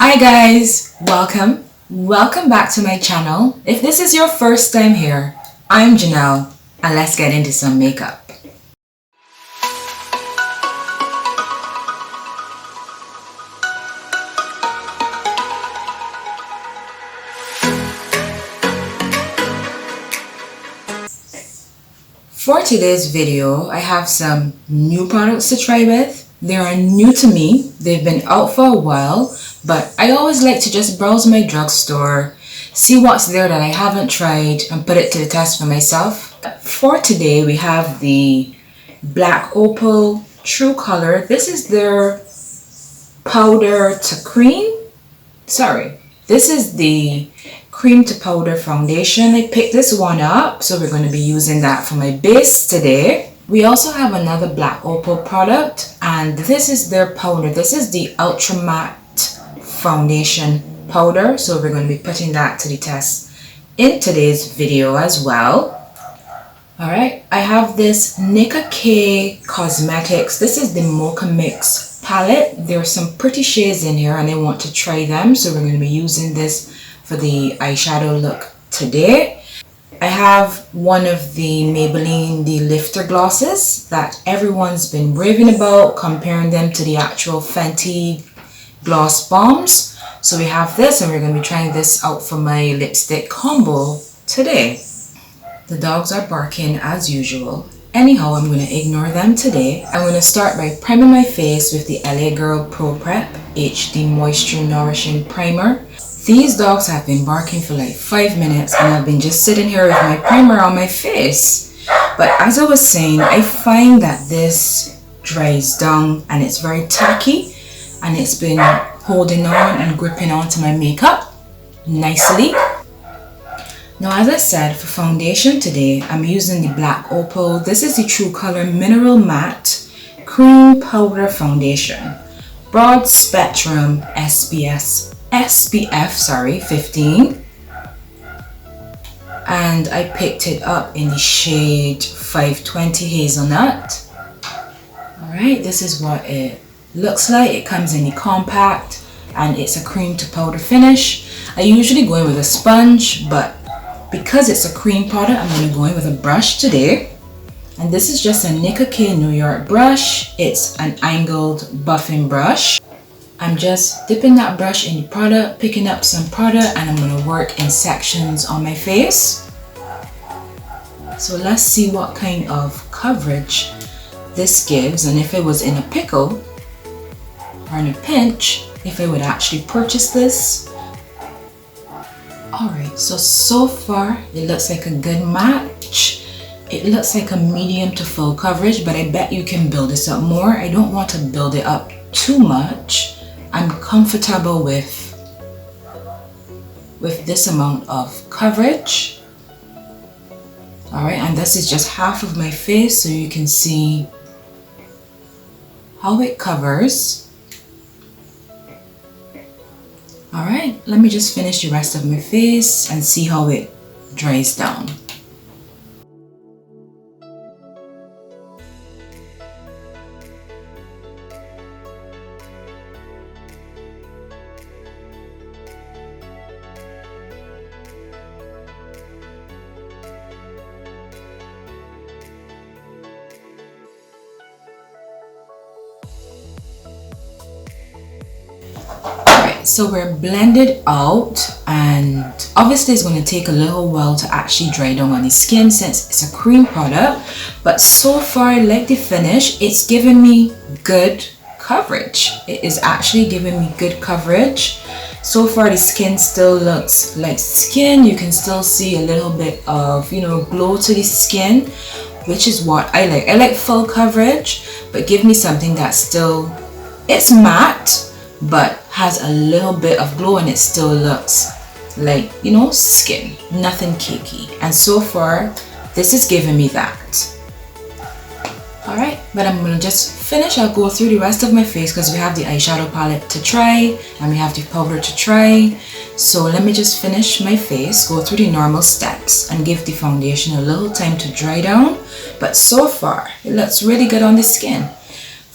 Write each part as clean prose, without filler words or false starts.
Hi guys, welcome back to my channel. If this is your first time here, I'm Janelle and let's get into some makeup. For today's video, I have some new products to try with. They are new to me. They've been out for a while, but I always like to just browse my drugstore, see what's there that I haven't tried and put it to the test for myself. For today, we have the Black Opal True Color. This is their powder to cream. This is the cream to powder foundation. I picked this one up, so we're going to be using that for my base today. We also have another Black Opal product, and this is their powder. This is the Ultra Matte Foundation powder, so we're going to be putting that to the test in today's video as well. Alright, I have this NICKA Cosmetics. This is the Mocha Mix Palette. There are some pretty shades in here and I want to try them, so we're going to be using this for the eyeshadow look today. I have one of the Maybelline the lifter glosses that everyone's been raving about, comparing them to the actual Fenty gloss bombs. So we have this and we're going to be trying this out for my lipstick combo today. The dogs are barking as usual. Anyhow, I'm going to ignore them today. I'm going to start by priming my face with the LA Girl Pro Prep HD Moisture Nourishing Primer. These dogs have been barking for like 5 minutes and I've been just sitting here with my primer on my face. But as I was saying, I find that this dries down and it's very tacky and it's been holding on and gripping onto my makeup nicely. Now, as I said, for foundation today, I'm using the Black Opal. This is the True Color Mineral Matte Cream Powder Foundation. Broad Spectrum SPF 15. And I picked it up in the shade 520 Hazelnut. Alright, this is what it looks like. It comes in the compact and it's a cream to powder finish. I usually go in with a sponge, but because it's a cream product, I'm going to go in with a brush today. And this is just a NICKA New York brush. It's an angled buffing brush. I'm just dipping that brush in the product, picking up some product, and I'm going to work in sections on my face. So let's see what kind of coverage this gives, and if it was in a pickle or in a pinch, if I would actually purchase this. Alright, so far it looks like a good match. It looks like a medium to full coverage, but I bet you can build this up more. I don't want to build it up too much. I'm comfortable with this amount of coverage. Alright, and this is just half of my face, so you can see how it covers. Alright, let me just finish the rest of my face and see how it dries down. So we're blended out, and obviously it's going to take a little while to actually dry down on the skin since it's a cream product, but so far I like the finish. It's giving me good coverage. It is actually giving me good coverage. So far the skin still looks like skin. You can still see a little bit of, glow to the skin, which is what I like. I like full coverage, but give me something that's still, it's matte but has a little bit of glow and it still looks like, skin, nothing cakey. And so far this is giving me that. Alright, but I'm gonna just finish. I'll go through the rest of my face because we have the eyeshadow palette to try and we have the powder to try. So let me just finish my face, go through the normal steps and give the foundation a little time to dry down. But so far it looks really good on the skin.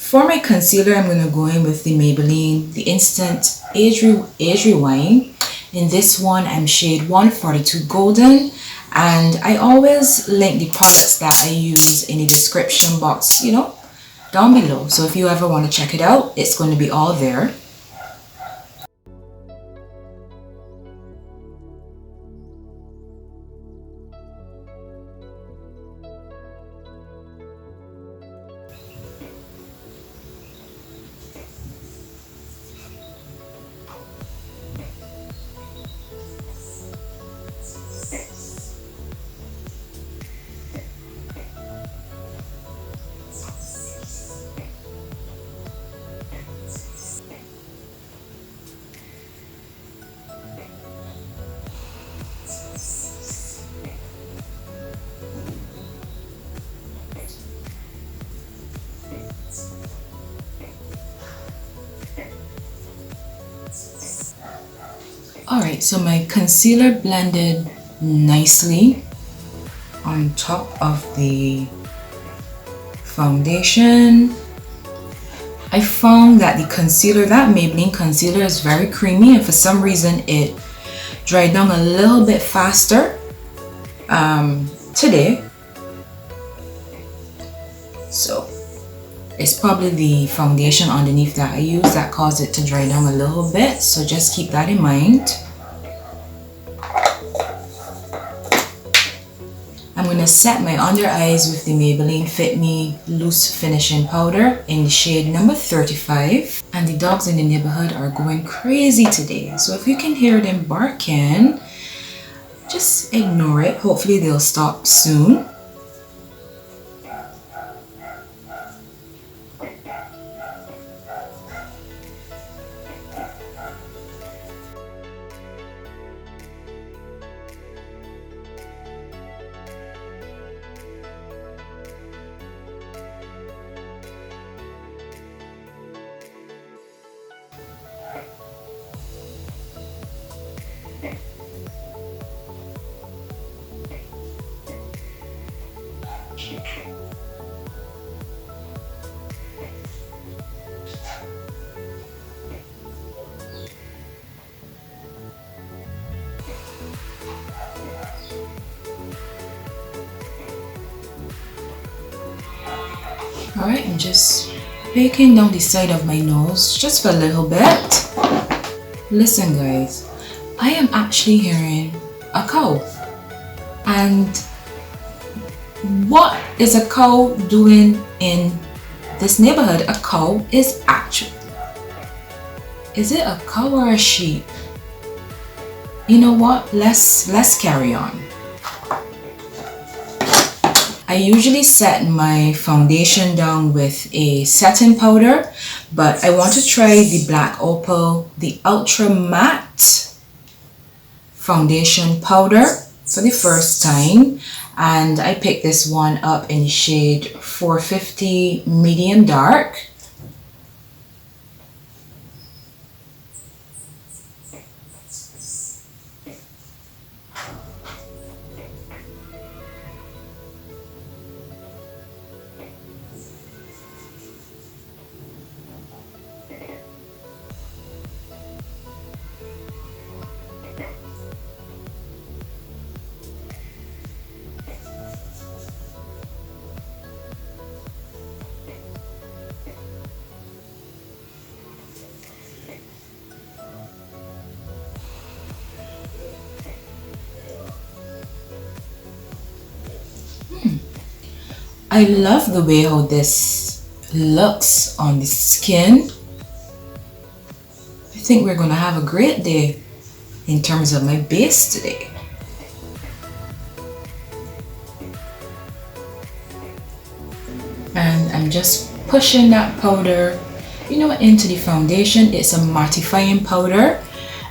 For my concealer, I'm going to go in with the Maybelline, the Instant Age Rewind. In this one, I'm shade 142 Golden. And I always link the products that I use in the description box, you know, down below. So if you ever want to check it out, it's going to be all there. Alright, so my concealer blended nicely on top of the foundation. I found that the concealer, that Maybelline concealer, is very creamy, and for some reason it dried down a little bit faster today. So it's probably the foundation underneath that I use that caused it to dry down a little bit, so just keep that in mind. I'm going to set my under eyes with the Maybelline Fit Me Loose Finishing Powder in the shade number 35. And the dogs in the neighborhood are going crazy today, so if you can hear them barking, just ignore it. Hopefully they'll stop soon. Alright, I'm just baking down the side of my nose just for a little bit. Listen guys, I am actually hearing a cow. And what is a cow doing in this neighborhood? A cow is actually... Is it a cow or a sheep? You know what? Let's carry on. I usually set my foundation down with a setting powder, but I want to try the Black Opal, the Ultra Matte foundation powder for the first time, and I picked this one up in the shade 450 Medium Dark. I love the way how this looks on the skin. I think we're gonna have a great day in terms of my base today. And I'm just pushing that powder, you know, into the foundation. It's a mattifying powder,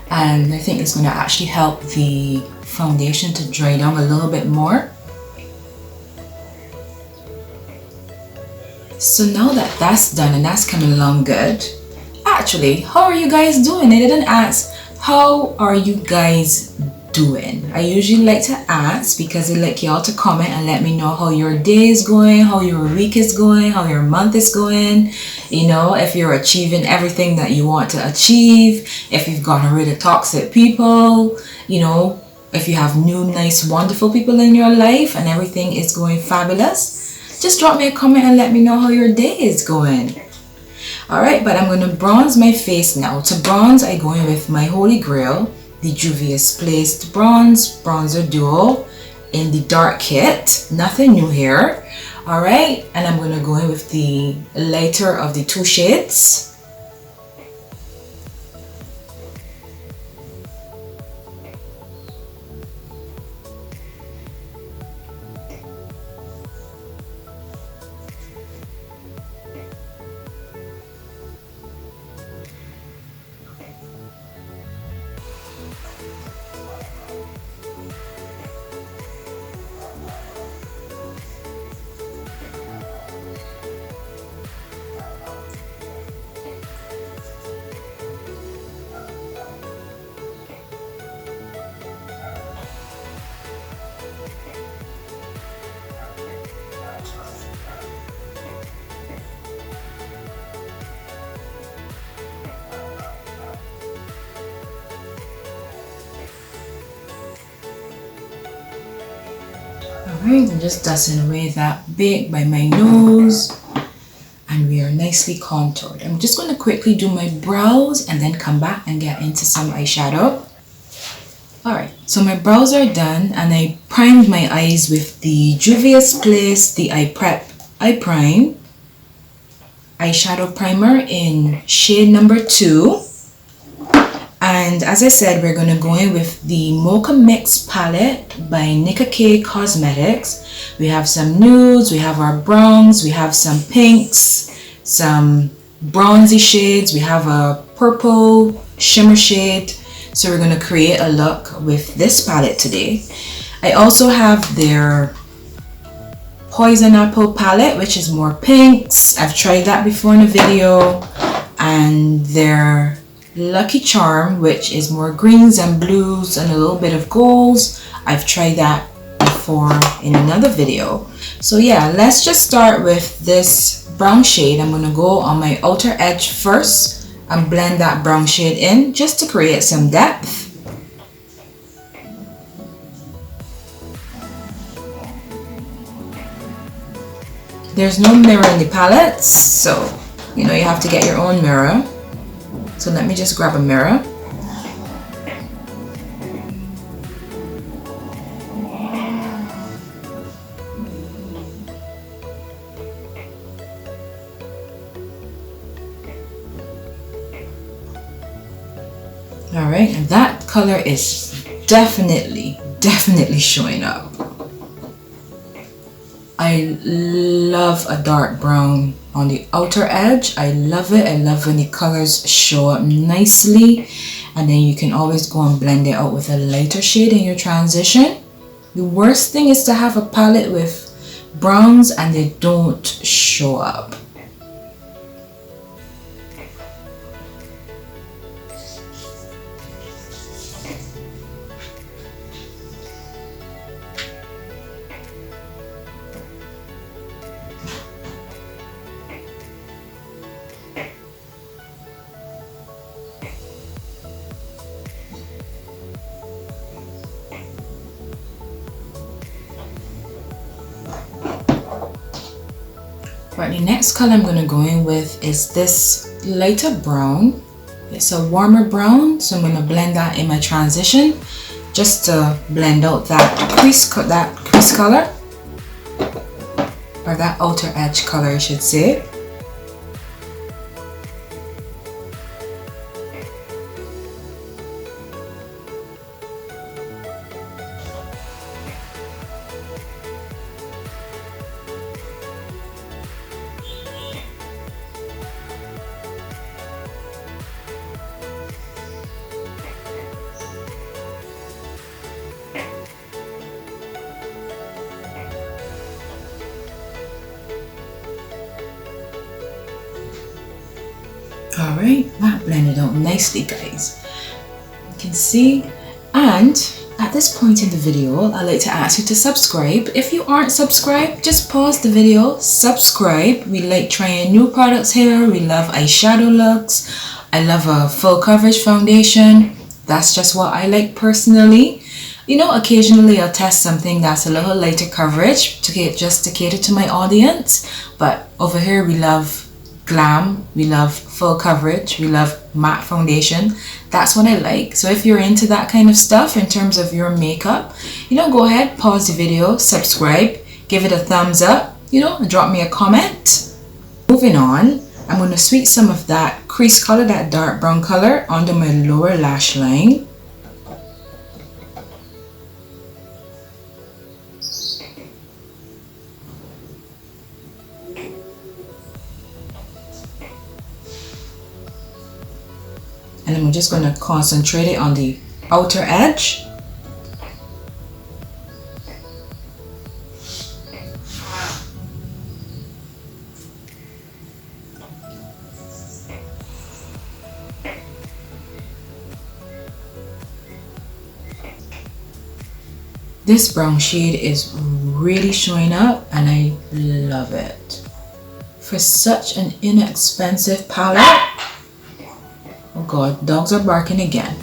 and I think it's gonna actually help the foundation to dry down a little bit more. So now that that's done and that's coming along good, actually, how are you guys doing? I didn't ask, how are you guys doing? I usually like to ask because I like y'all to comment and let me know how your day is going, how your week is going, how your month is going. You know, if you're achieving everything that you want to achieve, if you've gotten rid of toxic people, you know, if you have new, nice, wonderful people in your life and everything is going fabulous. Just drop me a comment and let me know how your day is going. Alright, but I'm going to bronze my face now. To bronze, I go in with my Holy Grail, the JUVIA'S Placed Bronze Bronzer Duo in the dark kit. Nothing new here. Alright, and I'm going to go in with the lighter of the two shades. Alright, I'm just dusting away that bit by my nose and we are nicely contoured. I'm just going to quickly do my brows and then come back and get into some eyeshadow. Alright, so my brows are done and I primed my eyes with the JUVIA'S Place, the Eye Prime eyeshadow primer in shade number 2. And as I said, we're going to go in with the Mocha Mix Palette by NICKA Cosmetics. We have some nudes, we have our browns, we have some pinks, some bronzy shades, we have a purple shimmer shade. So we're going to create a look with this palette today. I also have their Poison Apple palette, which is more pinks. I've tried that before in a video. And their Lucky Charm, which is more greens and blues and a little bit of golds. I've tried that before in another video. So yeah, let's just start with this brown shade. I'm going to go on my outer edge first and blend that brown shade in just to create some depth. There's no mirror in the palette, so you know you have to get your own mirror. So let me just grab a mirror. Alright, and that color is definitely showing up. I love a dark brown on the outer edge. I love it. I love when the colors show up nicely, and then you can always go and blend it out with a lighter shade in your transition. The worst thing is to have a palette with browns and they don't show up. Right, the next color I'm going to go in with is this lighter brown. It's a warmer brown, so I'm going to blend that in my transition just to blend out that crease color, or that outer edge color I should say. Alright, that blended out nicely, guys. You can see, and At this point in the video, I'd like to ask you to subscribe. If you aren't subscribed, just pause the video, subscribe. We like trying new products here. We love eyeshadow looks. I love a full coverage foundation. That's just what I like personally. You know, occasionally I'll test something that's a little lighter coverage just to cater to my audience. But over here we love glam, we love full coverage, we love matte foundation. That's what I like. So if you're into that kind of stuff in terms of your makeup, you know, go ahead, pause the video, subscribe, give it a thumbs up, you know, drop me a comment. Moving on, I'm going to sweep some of that crease color, that dark brown color, under my lower lash line. And I'm just going to concentrate it on the outer edge. This brown shade is really showing up and I love it. For such an inexpensive palette. Oh god, dogs are barking again.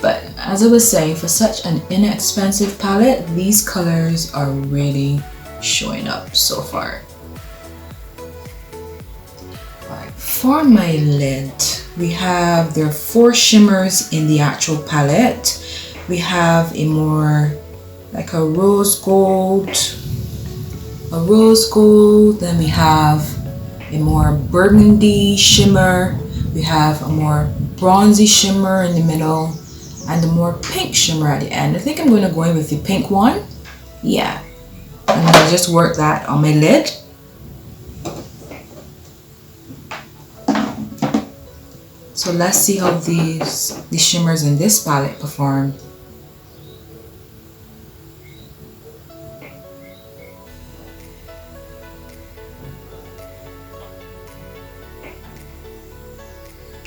But as I was saying, for such an inexpensive palette, these colors are really showing up so far. Right, for my lid, there are 4 shimmers in the actual palette. We have a more like a rose gold, then we have a more burgundy shimmer. We have a more bronzy shimmer in the middle and a more pink shimmer at the end. I think I'm going to go in with the pink one. Yeah. I'm going to just work that on my lid. So let's see how these shimmers in this palette perform.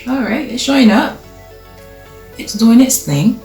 Alright, it's showing up. It's doing its thing.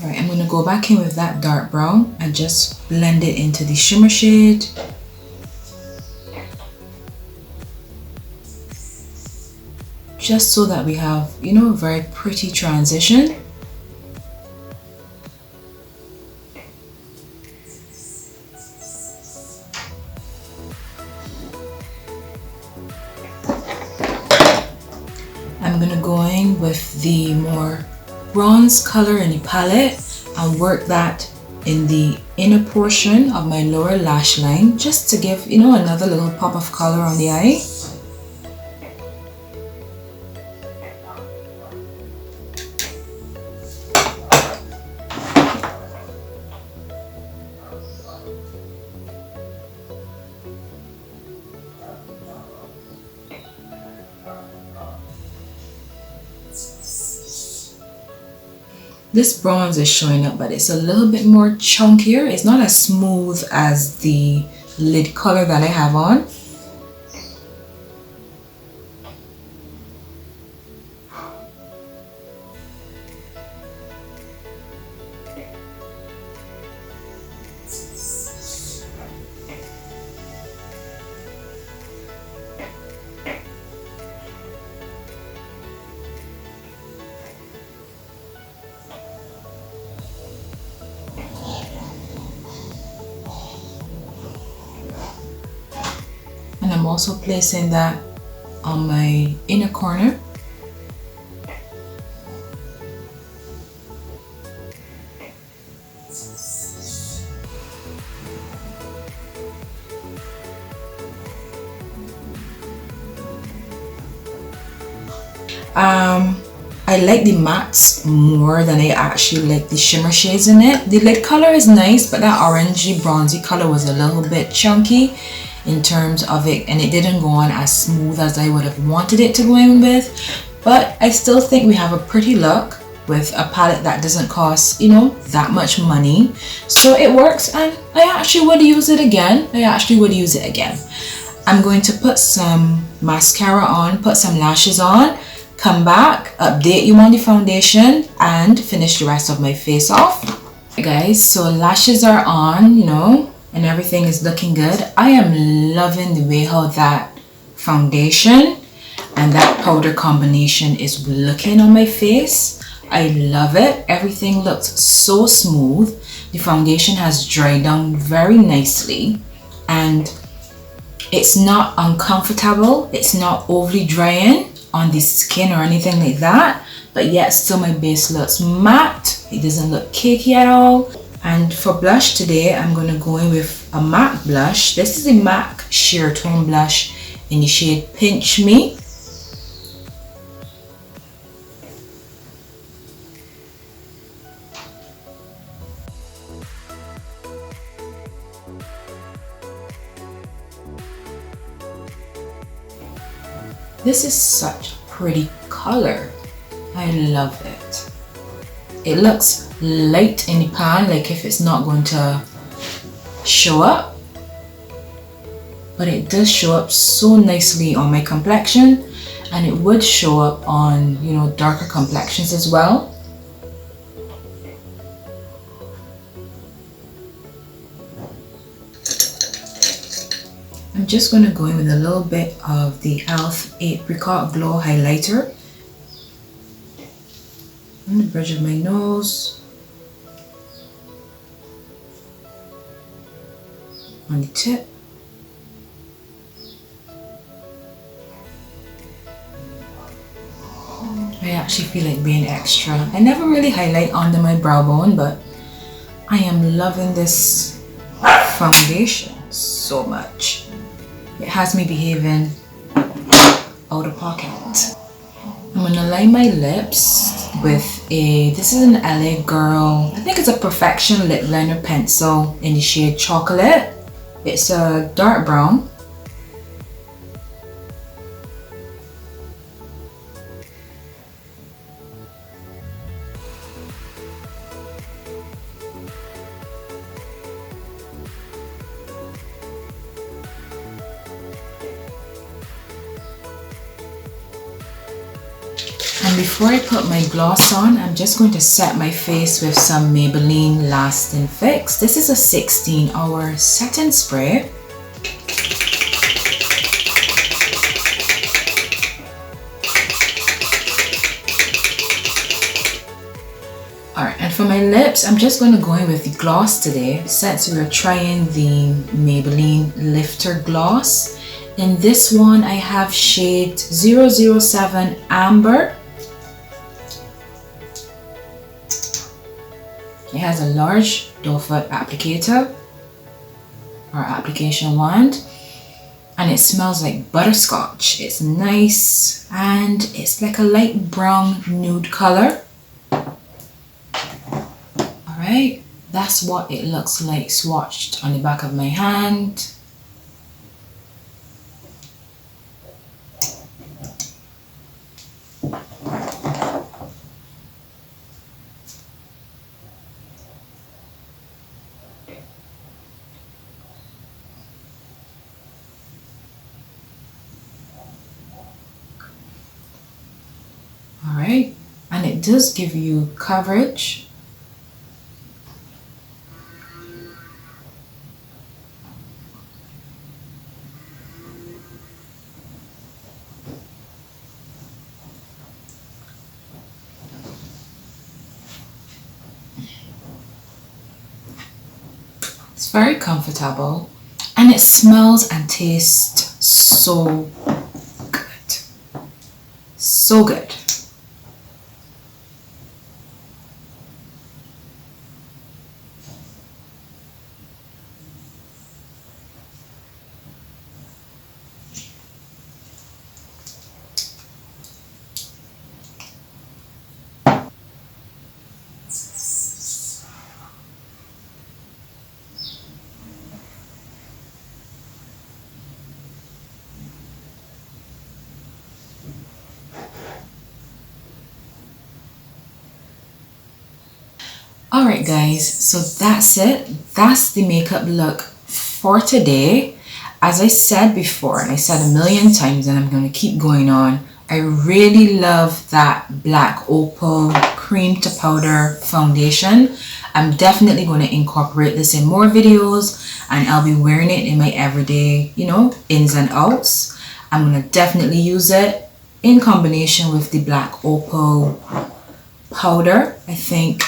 Alright, I'm going to go back in with that dark brown and just blend it into the shimmer shade. Just so that we have, you know, a very pretty transition. I'm going to go in with the more bronze color in the palette and work that in the inner portion of my lower lash line, just to give, you know, another little pop of color on the eye. This bronze is showing up, but it's a little bit more chunkier. It's not as smooth as the lid color that I have on. And I'm also placing that on my inner corner. I like the mattes more than I actually like the shimmer shades in it. The lid color is nice, but that orangey bronzy color was a little bit chunky in terms of it, and it didn't go on as smooth as I would have wanted it to go in with. But I still think we have a pretty look with a palette that doesn't cost, you know, that much money. So it works, and I actually would use it again. I'm going to put some mascara on, put some lashes on, come back, update you on the foundation, and finish the rest of my face off. Okay, guys, so lashes are on, you know, and everything is looking good. I am loving the way how that foundation and that powder combination is looking on my face. I love it. Everything looks so smooth. The foundation has dried down very nicely, and it's not uncomfortable. It's not overly drying on the skin or anything like that, but yet still my base looks matte. It doesn't look cakey at all. And for blush today, I'm going to go in with a MAC blush. This is a MAC Sheer Tone blush in the shade Pinch Me. This is such a pretty color. I love it. It looks light in the pan, like if it's not going to show up, but it does show up so nicely on my complexion, and it would show up on, you know, darker complexions as well. I'm just going to go in with a little bit of the e.l.f. Apricot Glow Highlighter on the bridge of my nose, on the tip, I actually feel like being extra. I never really highlight under my brow bone, but I am loving this foundation so much. It has me behaving out of pocket. I'm gonna line my lips with this is an LA Girl, I think it's a Perfection lip liner pencil in the shade Chocolate. It's a dark brown. And before I put my gloss on, I'm just going to set my face with some Maybelline Lasting Fix. This is a 16-hour setting spray. Alright, and for my lips, I'm just going to go in with the gloss today, since we're trying the Maybelline Lifter Gloss. In this one, I have shade 007 Amber. It has a large doe foot applicator or application wand, and it smells like butterscotch. It's nice, and it's like a light brown nude color. Alright, that's what it looks like swatched on the back of my hand. does give you coverage. It's very comfortable and it smells and tastes so good. So good. Alright guys, so that's it. That's the makeup look for today. As I said before, and I said a million times, and I'm going to keep going on, I really love that Black Opal cream to powder foundation. I'm definitely going to incorporate this in more videos, and I'll be wearing it in my everyday, you know, ins and outs. I'm going to definitely use it in combination with the Black Opal powder. I think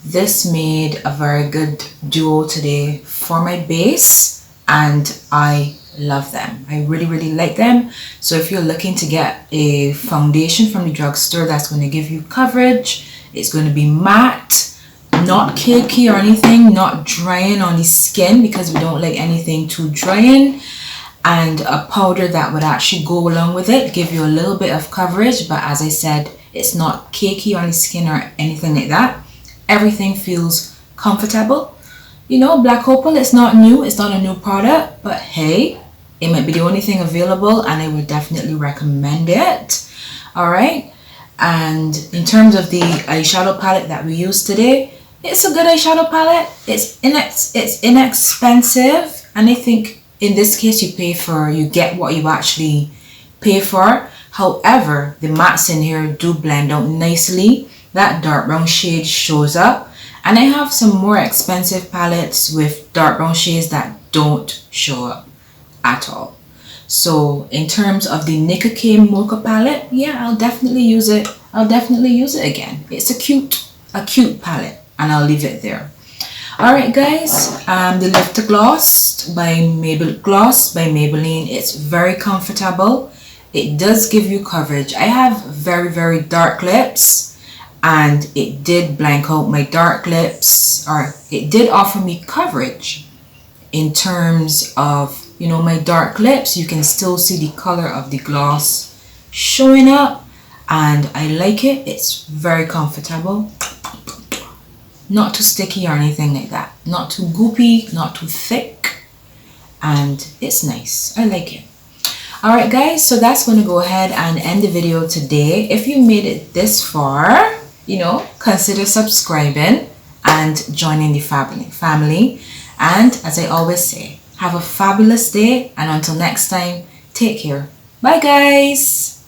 this made a very good duo today for my base, and I love them. I really like them. So if you're looking to get a foundation from the drugstore that's going to give you coverage, it's going to be matte, not cakey or anything, not drying on the skin, because we don't like anything too drying, and a powder that would actually go along with it, give you a little bit of coverage, but as I said, it's not cakey on the skin or anything like that. Everything feels comfortable. You know, Black Opal, it's not new, it's not a new product, but hey, it might be the only thing available, and I would definitely recommend it. Alright, and in terms of the eyeshadow palette that we used today, it's a good eyeshadow palette. It's inexpensive, and I think in this case you get what you actually pay for. However, the mattes in here do blend out nicely. That dark brown shade shows up, and I have some more expensive palettes with dark brown shades that don't show up at all. So in terms of the NICKA Mocha palette, yeah, I'll definitely use it. I'll definitely use it again. It's a cute palette, and I'll leave it there. Alright guys, the Lifter Gloss by Maybelline. It's very comfortable. It does give you coverage. I have very dark lips, and it did blank out my dark lips, or it did offer me coverage in terms of, you know, my dark lips. You can still see the color of the gloss showing up, and I like it. It's very comfortable, not too sticky or anything like that, not too goopy, not too thick, and it's nice. I like it. Alright guys, so that's going to go ahead and end the video today. If you made it this far, you know, consider subscribing and joining the family. And as I always say, have a fabulous day, and until next time, take care. Bye guys.